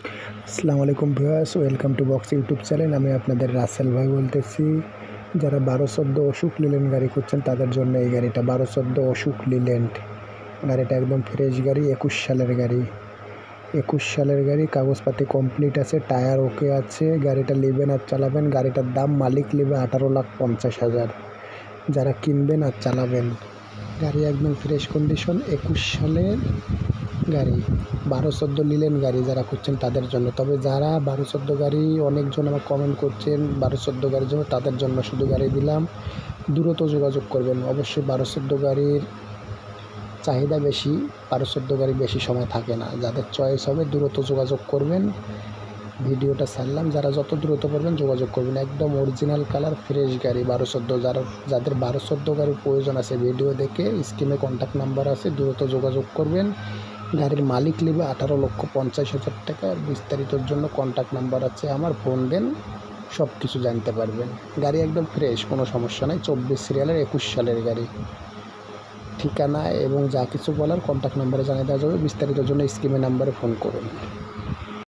আসসালামু আলাইকুম viewers, welcome to box YouTube channel. আমি আপনাদের রাসেল ভাই বলতেছি। যারা 12-14 অশোক লিল্যান্ড গাড়ি খুঁজছেন তাদের জন্য এই গাড়িটা 12-14 অশোক লিল্যান্ড গাড়িটা একদম ফ্রেশ গাড়ি, 21 সালের গাড়ি। 21 সালের গাড়ি, কাগজপাতি কমপ্লিট আছে, টায়ার ওকে আছে। গাড়িটা নেবেন আর চালাবেন। গাড়িটার দাম মালিক নেবে 18,50,000। যারা কিনবেন আর চালাবেন, গাড়ি একদম ফ্রেশ কন্ডিশন, 21 সালের গাড়ি, 12-14 লিল্যান্ড গাড়ি যারা খুঁজছেন তাদের জন্য। তবে যারা 12-14 গাড়ি, অনেকজন আমার কমেন্ট করছেন 12-14 গাড়ির জন্য, তাদের জন্য শুধু গাড়ি দিলাম। দ্রুত যোগাযোগ করবেন। অবশ্যই 12-14 গাড়ির চাহিদা বেশি, 12-14 গাড়ি বেশি সময় থাকে না। যাদের চয়েস হবে দ্রুত যোগাযোগ করবেন। ভিডিওটা ছাড়লাম, যারা যত দ্রুত পারবেন যোগাযোগ করবেন। একদম অরিজিনাল কালার ফ্রেশ গাড়ি 12-14। যাদের 12-14 গাড়ির প্রয়োজন আছে ভিডিও দেখে স্ক্রিনে কন্ট্যাক্ট নাম্বার আছে, দ্রুত যোগাযোগ করবেন। গাড়ির মালিক নেবে 18,50,000 টাকা। আর বিস্তারিতর জন্য কন্ট্যাক্ট নাম্বার আছে আমার, ফোন দেন, সব কিছু জানতে পারবেন। গাড়ি একদম ফ্রেশ, কোনো সমস্যা নেই। 24 সিরিয়ালের 21 সালের গাড়ি। ঠিকানা এবং যা কিছু বলার কন্ট্যাক্ট নাম্বারে জানিয়ে দেওয়া যাবে। বিস্তারিতর জন্য স্ক্রিনে নাম্বারে ফোন করুন।